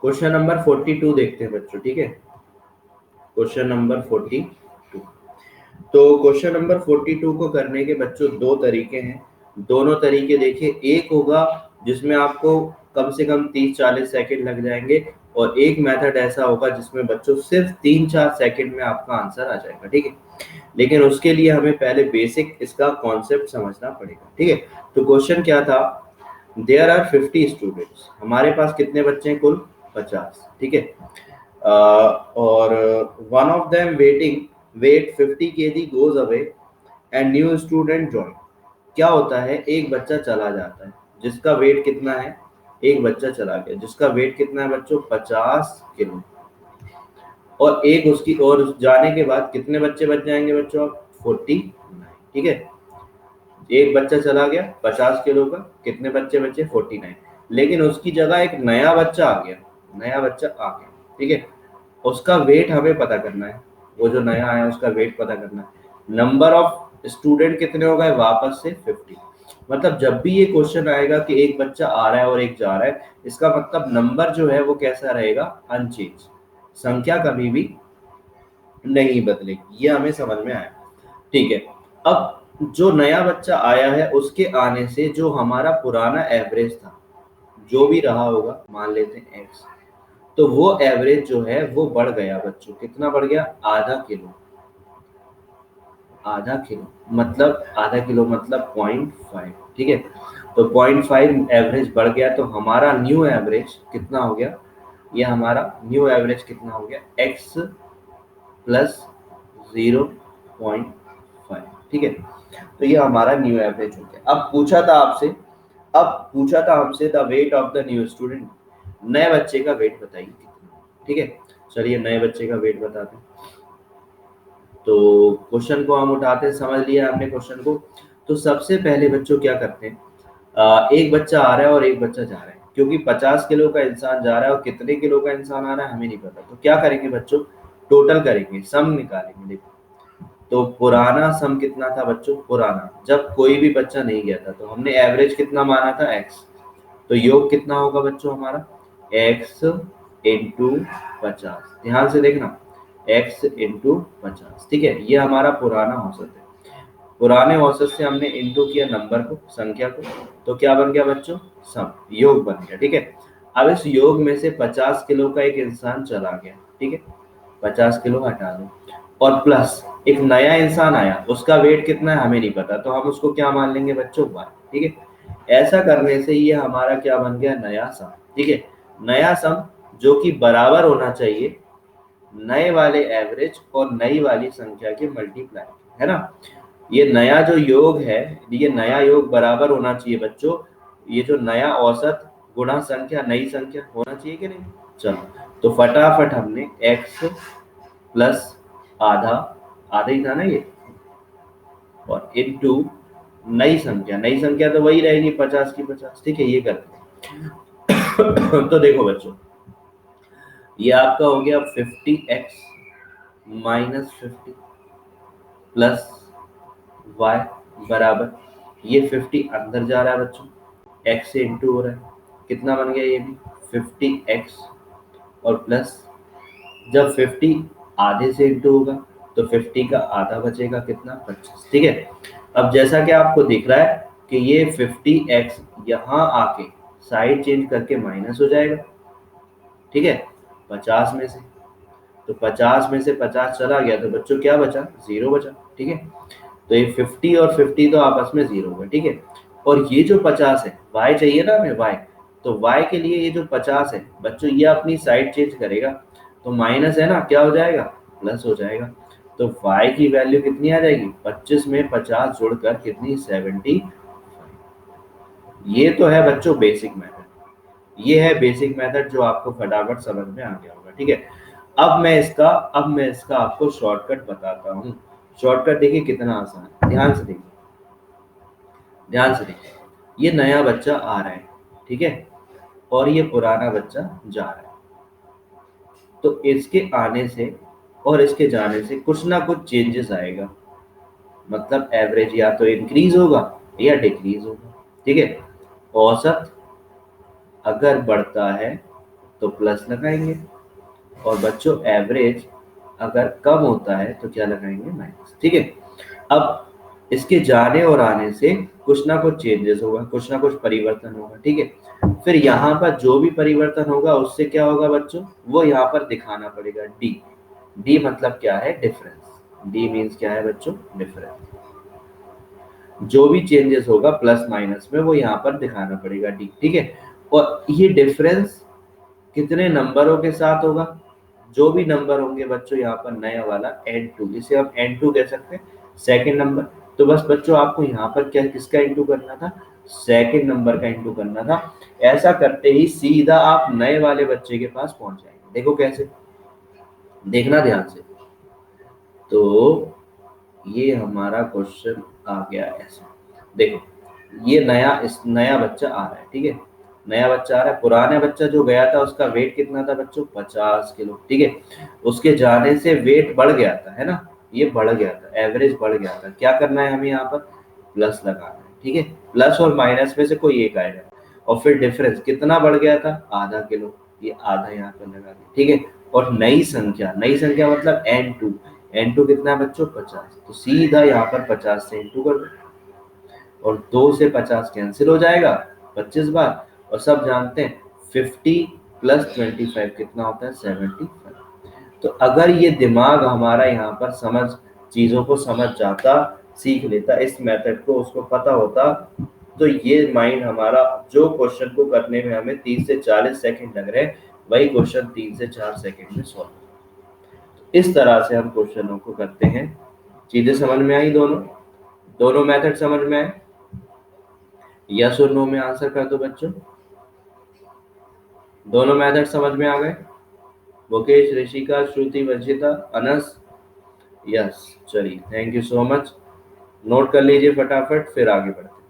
Question number 42 देखते हैं बच्चों, ठीक है। Question number 42। तो क्वेश्चन नंबर 42 को करने के बच्चों दो तरीके हैं। दोनों तरीके देखिए, एक होगा जिसमें आपको कम से कम 30-40 सेकंड लग जाएंगे, और एक मेथड ऐसा होगा जिसमें बच्चों सिर्फ 3-4 सेकंड में आपका आंसर आ जाएगा, ठीक है। लेकिन उसके लिए हमें पहले बेसिक इसका कॉन्सेप्ट समझना पड़ेगा, ठीक है। तो क्वेश्चन क्या था, देयर आर 50 स्टूडेंट्स, हमारे पास कितने बच्चे हैं कुल, 50, ठीक है। और one of them weight 50 kg goes away and new student join. क्या होता है, एक बच्चा चला जाता है जिसका वेट कितना है, एक बच्चा चला गया जिसका वेट कितना है बच्चों, 50 किलो, और एक उसकी और जाने के बाद कितने बच्चे बच जाएंगे बच्चों, 49, ठीक है। एक बच्चा चला गया 50 किलो का, कितने बच्चे बचे, 49। लेकिन उसकी जगह एक नया बच्चा आ गया, नया बच्चा आ गया, ठीक है। उसका वेट हमें पता करना है, वो जो नया आया उसका वेट पता करना है। नंबर ऑफ स्टूडेंट कितने हो गए, वापस से 50। मतलब जब भी ये क्वेश्चन आएगा कि एक बच्चा आ रहा है और एक जा रहा है, इसका मतलब नंबर जो है वो कैसा रहेगा, अनचेंज, संख्या कभी भी नहीं बदलेगी। ये हमें समझ में आया, ठीक है। अब जो नया बच्चा आया है उसके आने से जो हमारा पुराना एवरेज था, जो भी रहा होगा, मान लेते हैं एक्स, तो वो एवरेज जो है वो बढ़ गया बच्चों, कितना बढ़ गया, आधा किलो। आधा किलो मतलब आधा किलो मतलब 0.5, ठीक है। तो 0.5 एवरेज बढ़ गया, तो हमारा न्यू एवरेज कितना हो गया, ये हमारा न्यू एवरेज कितना हो गया, एक्स प्लस 0.5, ठीक है। तो ये हमारा न्यू एवरेज हो गया। अब पूछा था हमसे the weight of the new student, नए बच्चे का वेट बताइए कितना, ठीक है। चलिए नए बच्चे का वेट बताते हैं। तो क्वेश्चन को हम उठाते हैं, समझ लिया हमने क्वेश्चन को। तो सबसे पहले बच्चों क्या करते हैं, एक बच्चा आ रहा है और एक बच्चा जा रहा है, क्योंकि 50 किलो का इंसान जा रहा है और कितने किलो का इंसान आ रहा है हमें नहीं पता। तो क्या करेंगे बच्चों, टोटल करेंगे, सम निकालेंगे। देखो, तो पुराना सम कितना था बच्चों, पुराना जब कोई भी बच्चा नहीं गया था तो हमने एवरेज कितना माना था, एक्स। तो योग कितना होगा बच्चों हमारा, एक्स इंटू 50, ध्यान से देखना, एक्स इंटू 50, ठीक है। ये हमारा पुराना औसत है। पुराने औसत से हमने इंटू किया नंबर को, संख्या को, तो क्या बन गया बच्चों, सम, योग बन गया, ठीक है। अब इस योग में से 50 किलो का एक इंसान चला गया, ठीक है, 50 किलो हटा दो, और प्लस एक नया इंसान आया, उसका वेट कितना है हमें नहीं पता, तो हम उसको क्या मान लेंगे बच्चों, वाई, ठीक है। ऐसा करने से ये हमारा क्या बन गया, नया सम, ठीक है। नया सम जो कि बराबर होना चाहिए नए वाले एवरेज और नई वाली संख्या के मल्टीप्लाई, है ना। ये नया जो योग है, ये नया योग बराबर होना चाहिए बच्चों, ये जो नया औसत गुणा संख्या नई संख्या होना चाहिए कि नहीं। चलो, तो फटाफट हमने x प्लस आधा, आधा ही था ना ये, और इनटू नई संख्या तो वही रहेगी 50 की 50, ठीक है। ये करते हैं तो देखो बच्चों, ये आपका हो गया 50x माइनस 50 प्लस y बराबर, ये 50 अंदर जा रहा है बच्चों, x से इंटू हो रहा है, कितना बन गया ये भी 50x, और प्लस जब 50 आधे से इंटू होगा तो 50 का आधा बचेगा कितना, 25, ठीक है। अब जैसा कि आपको दिख रहा है कि ये 50x यहाँ आके साइड चेंज करके माइनस हो जाएगा, ठीक है, 50 में से। तो 50 में से 50 चला गया तो बच्चों क्या बचा, 0 बचा, ठीक है। तो ये 50 और 50 तो आपस में 0 हो गए, ठीक है। और ये जो 50 है, y चाहिए ना हमें, y, तो y के लिए ये जो 50 है बच्चों, ये अपनी साइड चेंज करेगा, तो माइनस है ना, क्या हो जाएगा, प्लस हो जाएगा। तो y की वैल्यू कितनी आ जाएगी, 25 में 50 जुड़कर कितनी, 70। ये तो है बच्चों बेसिक मेथड, ये है बेसिक मेथड जो आपको फटाफट समझ में आ गया होगा, ठीक है। अब मैं इसका आपको शॉर्टकट बताता हूँ। शॉर्टकट देखिए कितना आसान है, ध्यान से देखिए, ध्यान से देखिए। ये नया बच्चा आ रहा है, ठीक है, और ये पुराना बच्चा जा रहा है। तो इसके आने से और इसके जाने से कुछ ना कुछ चेंजेस आएगा, मतलब एवरेज या तो इंक्रीज होगा या डिक्रीज होगा, ठीक है। औसत अगर बढ़ता है तो प्लस लगाएंगे, और बच्चों एवरेज अगर कम होता है तो क्या लगाएंगे, माइनस। ठीक है, अब इसके जाने और आने से कुछ ना कुछ चेंजेस होगा, कुछ ना कुछ परिवर्तन होगा। ठीक है, फिर यहाँ पर जो भी परिवर्तन होगा उससे क्या होगा बच्चों, वो यहाँ पर दिखाना पड़ेगा, डी। डी मतलब क्या है, डिफरेंस। डी मीन्स क्या है बच्चों, डिफरेंस। जो भी चेंजेस होगा प्लस माइनस में वो यहाँ पर दिखाना पड़ेगा, डी। ठीक है, और ये डिफरेंस कितने नंबरों के साथ होगा, जो भी नंबर होंगे बच्चों यहाँ पर नया वाला n2, इसे हम n2 कह सकते हैं, सेकंड नंबर। तो बस बच्चों आपको यहाँ पर क्या, किसका इंटू करना था, सेकंड नंबर का इंटू करना था। ऐसा करते ही सीधा आप नए वाले बच्चे के पास पहुंच जाएंगे। देखो कैसे, देखना ध्यान से। तो ये हमारा क्वेश्चन आ गया ऐसे, देखो ये नया बच्चा आ रहा है। ठीक है, नया बच्चा आ रहा है, पुराना बच्चा जो गया था उसका वेट कितना था बच्चों, 50 किलो। ठीक है, उसके जाने से वेट बढ़ गया था, है ना, ये बढ़ गया था, एवरेज बढ़ गया था। क्या करना है हमें यहाँ पर, प्लस लगाना है। ठीक है, प्लस और माइनस में से कोई एक आएगा, और फिर डिफरेंस कितना बढ़ गया था, आधा किलो, ये आधा यहाँ पर लगा दिया। ठीक है, और नई संख्या, नई संख्या मतलब n2, n2 कितना है बच्चों, 50, तो सीधा यहाँ पर 50 से इंटू कर दो, और 2 से 50 कैंसिल हो जाएगा 25 बार, और सब जानते हैं 50 प्लस 25 कितना होता है, 75। तो अगर ये दिमाग हमारा यहाँ पर चीजों को समझ जाता, सीख लेता इस मेथड को, उसको पता होता, तो ये माइंड हमारा जो क्वेश्चन को करने में हमें 30 से 40 सेकंड लग रहे हैं, वही क्वेश्चन 3 से 4 सेकंड में सॉल्व। इस तरह से हम क्वेश्चनों को करते हैं। चीजें समझ में आई, दोनों दोनों मेथड समझ में आए, यस और नो में आंसर कर दो बच्चों। दोनों मेथड समझ में आ गए, मुकेश, ऋषिका, श्रुति, वंशिता, अनस, यस। चलिए, thank you so much, note कर लीजिए फटाफट, फिर आगे बढ़ते हैं।